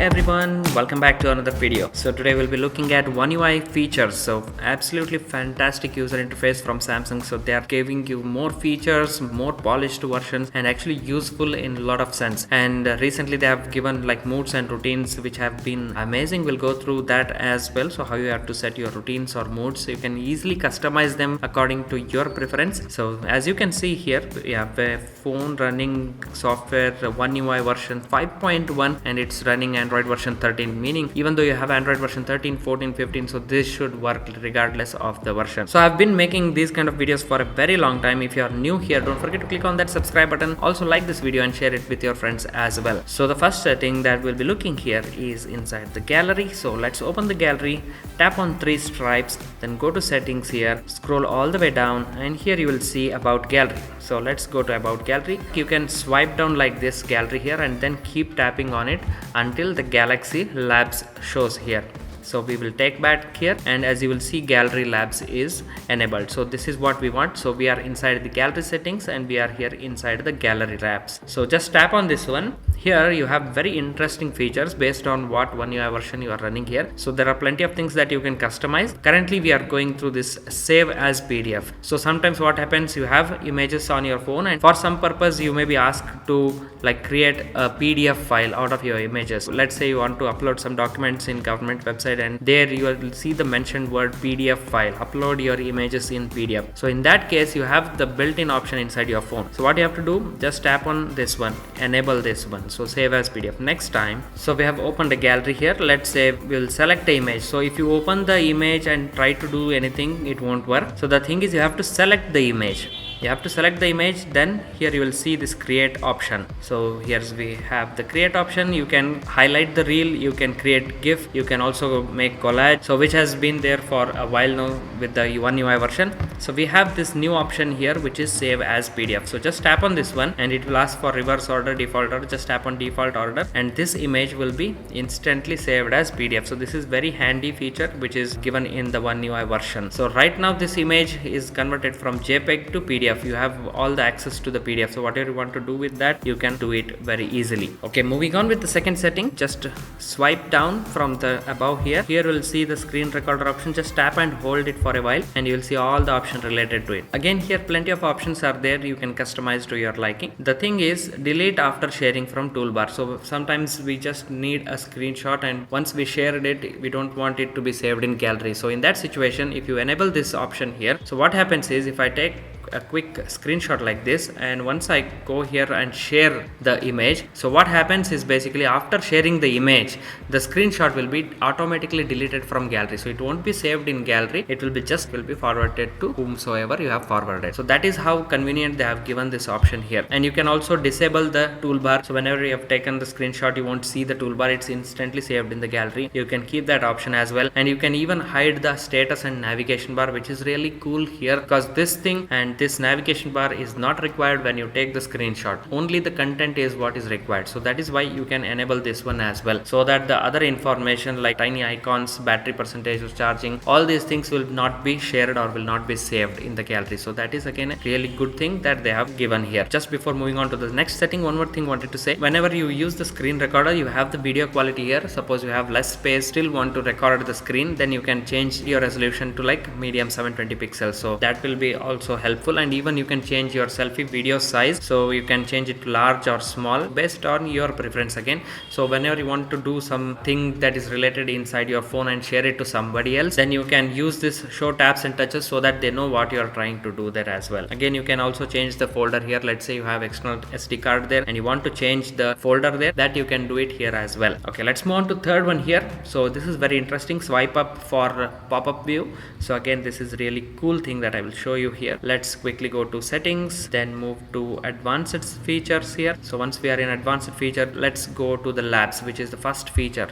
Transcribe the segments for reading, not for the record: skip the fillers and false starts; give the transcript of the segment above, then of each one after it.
everyone, welcome back to another video. So today we'll be looking at One UI features. So absolutely fantastic user interface from Samsung. So they are giving you more features, more polished versions, and actually useful in a lot of sense. And recently they have given like moods and routines which have been amazing. We'll go through that as well. So how you have to set your routines or moods, so you can easily customize them according to your preference. So as you can see here, we have a phone running software One UI version 5.1 and it's running Android version 13, meaning even though you have Android version 13, 14, 15, so this should work regardless of the version. So I've been making these kind of videos for a very long time. If you are new here, don't forget to click on that subscribe button. Also like this video and share it with your friends as well. So the first setting that we'll be looking here is inside the gallery. So let's open the gallery, tap on three stripes, then go to settings here, scroll all the way down, and here you will see about gallery. So let's go to about gallery. You can swipe down like this gallery here and then keep tapping on it until the Galaxy Labs shows here. So we will take back here, and as you will see, Gallery Labs is enabled. So this is what we want. So we are inside the gallery settings and we are here inside the Gallery Labs. So just tap on this one. Here you have very interesting features based on what One UI version you are running here. So there are plenty of things that you can customize. Currently we are going through this save as PDF. So sometimes what happens, you have images on your phone and for some purpose you may be asked to like create a PDF file out of your images. Let's say you want to upload some documents in government website, and there you will see the mentioned word PDF file, upload your images in PDF. So in that case you have the built-in option inside your phone. So what you have to do, just tap on this one, enable this one, so save as PDF. Next time, so we have opened a gallery here. Let's say we'll select the image. So if you open the image and try to do anything, it won't work. So the thing is, you have to select the image. You have to select the image, then here you will see this create option. So here's we have the create option. You can highlight the reel, you can create GIF, you can also make collage, so which has been there for a while now with the One UI version. So we have this new option here which is save as PDF. So just tap on this one and it will ask for reverse order, default order. Just tap on default order and this image will be instantly saved as PDF. So this is very handy feature which is given in the One UI version. So right now this image is converted from JPEG to PDF. You have all the access to the PDF. So whatever you want to do with that, you can do it very easily. Okay, moving on with the second setting, just swipe down from the above here. Here you will see the screen recorder option. Just tap and hold it for a while and you will see all the options related to it. Again, here plenty of options are there. You can customize to your liking. The thing is, delete after sharing from toolbar. So sometimes we just need a screenshot, and once we shared it, we don't want it to be saved in gallery. So in that situation, if you enable this option here, so what happens is, if I take a quick screenshot like this and once I go here and share the image, so what happens is basically after sharing the image, the screenshot will be automatically deleted from gallery. So it won't be saved in gallery, it will be forwarded to whomsoever you have forwarded. So that is how convenient they have given this option here. And you can also disable the toolbar. So whenever you have taken the screenshot, you won't see the toolbar, it's instantly saved in the gallery. You can keep that option as well, and you can even hide the status and navigation bar, which is really cool here, because this thing and this navigation bar is not required when you take the screenshot. Only the content is what is required. So that is why you can enable this one as well, so that the other information like tiny icons, battery percentage of charging, all these things will not be shared or will not be saved in the gallery. So that is again a really good thing that they have given here. Just before moving on to the next setting, one more thing wanted to say. Whenever you use the screen recorder, you have the video quality here. Suppose you have less space, still want to record the screen, then you can change your resolution to like medium 720 pixels. So that will be also helpful. And even you can change your selfie video size, so you can change it to large or small based on your preference again. So whenever you want to do something that is related inside your phone and share it to somebody else, then you can use this show taps and touches so that they know what you are trying to do there as well. Again, you can also change the folder here. Let's say you have external SD card there and you want to change the folder there, that you can do it here as well. Okay, let's move on to third one here. So this is very interesting, swipe up for pop-up view. So again, this is really cool thing that I will show you here. Let's quickly go to settings, then move to advanced features here. So once we are in advanced feature, let's go to the labs, which is the first feature.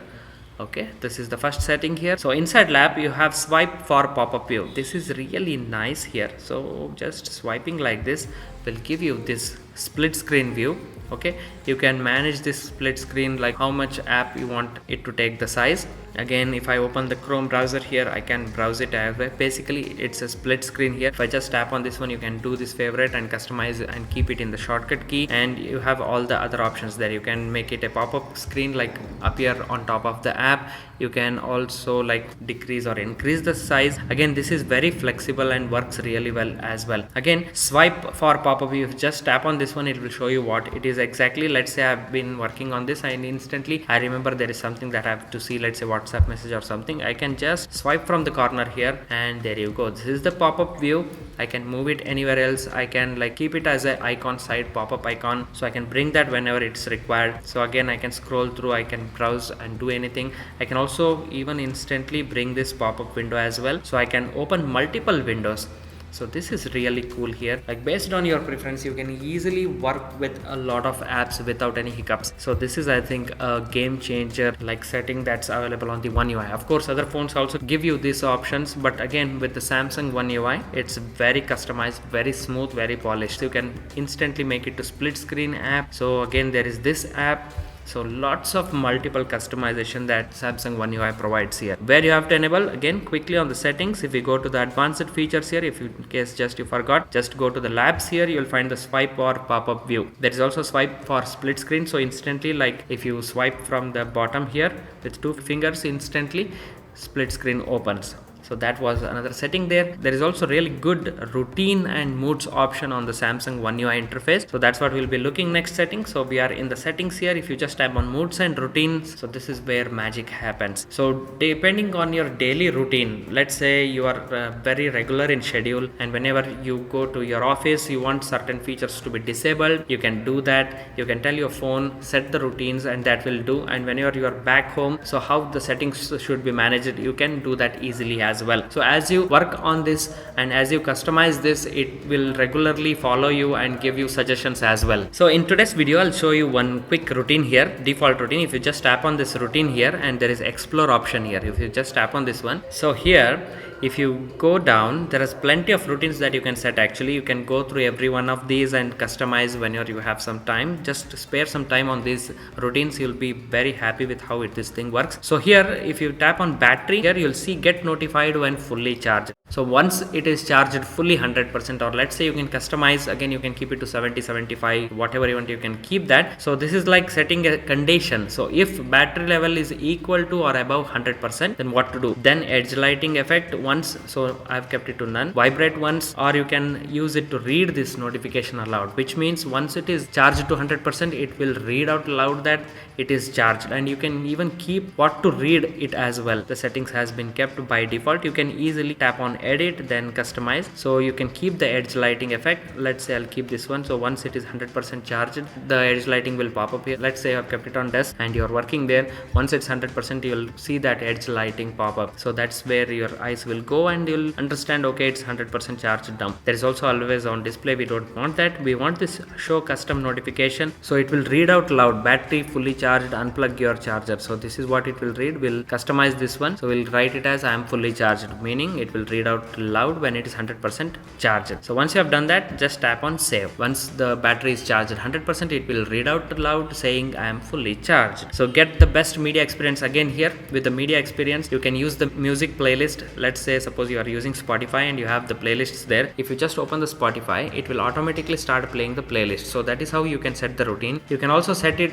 Okay, this is the first setting here. So inside lab you have swipe for pop-up view. This is really nice here. So just swiping like this will give you this split screen view. Okay, you can manage this split screen, like how much app you want it to take the size. Again, if I open the Chrome browser here, I can browse it everywhere. Basically it's a split screen here. If I just tap on this one, you can do this favorite and customize and keep it in the shortcut key, and you have all the other options there. You can make it a pop-up screen, like appear on top of the app. You can also like decrease or increase the size. Again, this is very flexible and works really well as well. Again, swipe for pop-up, if you just tap on this one, it will show you what it is exactly. Let's say I've been working on this and instantly I remember there is something that I have to see, let's say WhatsApp message or something. I can just swipe from the corner here, and there you go. This is the pop-up view. I can move it anywhere else. I can like keep it as an icon, side pop-up icon, so I can bring that whenever it's required. So again, I can scroll through, I can browse and do anything. I can also even instantly bring this pop-up window as well, so I can open multiple windows. So this is really cool here. Like based on your preference, you can easily work with a lot of apps without any hiccups. So this is, I think, a game changer like setting that's available on the One UI. Of course, other phones also give you these options, but again, with the Samsung One UI, it's very customized, very smooth, very polished. So you can instantly make it to split screen app. So again, there is this app. So lots of multiple customization that Samsung One UI provides here. Where you have to enable, again, quickly on the settings, if you go to the advanced features here, if you, in case just you forgot, just go to the labs here, you'll find the swipe or pop-up view. There is also swipe for split screen. So instantly, like if you swipe from the bottom here with 2 fingers, instantly split screen opens. So that was another setting there. There is also really good routine and moods option on the Samsung One UI interface. So that's what we'll be looking next setting. So we are in the settings here. If you just tap on moods and routines, so this is where magic happens. So depending on your daily routine, let's say you are very regular in schedule, and whenever you go to your office, you want certain features to be disabled, you can do that. You can tell your phone, set the routines, and that will do. And whenever you are back home, so how the settings should be managed, you can do that easily as well. So as you work on this and as you customize this, it will regularly follow you and give you suggestions as well. So in today's video, I'll show you one quick routine here, default routine. If you just tap on this routine here, and there is explore option here, if you just tap on this one, so here if you go down, there is plenty of routines that you can set. Actually, you can go through every one of these and customize whenever you have some time. Just spare some time on these routines, you'll be very happy with how this thing works. So here, if you tap on battery here, you'll see get notified when fully charged. So once it is charged fully 100%, or let's say you can customize, again you can keep it to 70, 75, whatever you want, you can keep that. So this is like setting a condition. So if battery level is equal to or above 100%, then what to do? Then edge lighting effect once, so I've kept it to none, vibrate once, or you can use it to read this notification aloud, which means once it is charged to 100%, it will read out loud that it is charged, and you can even keep what to read it as well. The settings has been kept by default. You can easily tap on edit, then customize. So you can keep the edge lighting effect. Let's say I'll keep this one. So once it is 100% charged, the edge lighting will pop up here. Let's say I've kept it on desk and you're working there. Once it's 100%, you'll see that edge lighting pop up. So that's where your eyes will go and you'll understand, okay, it's 100% charged down. There is also always on display. We don't want that. We want this show custom notification. So it will read out loud, battery fully charged, unplug your charger. So this is what it will read. We'll customize this one. So we'll write it as I am fully charged, meaning it will read out loud when it is 100% charged. So once you have done that, just tap on save. Once the battery is charged 100%, it will read out loud saying I am fully charged. So get the best media experience. Again here with the media experience, you can use the music playlist. Let's say suppose you are using Spotify and you have the playlists there. If you just open the Spotify, it will automatically start playing the playlist. So that is how you can set the routine. You can also set it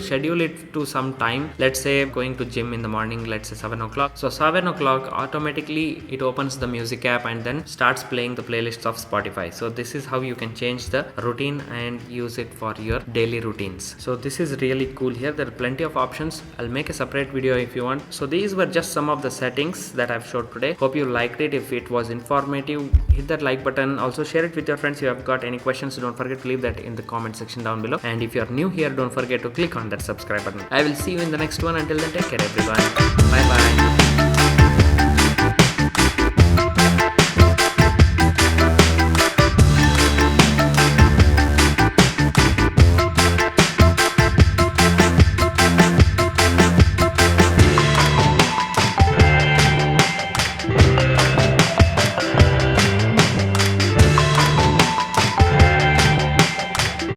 schedule it to some time. Let's say going to gym in the morning, let's say 7 o'clock. So 7 o'clock automatically it opens the music app and then starts playing the playlists of Spotify. So this is how you can change the routine and use it for your daily routines. So this is really cool here. There are plenty of options. I'll make a separate video if you want. So these were just some of the settings that I've showed today. Hope you liked it. If it was informative, hit that like button. Also share it with your friends. If you have got any questions, don't forget to leave that in the comment section down below. And if you're new here, don't forget to click on that subscribe button. I will see you in the next one. Until then, take care everyone. Bye bye.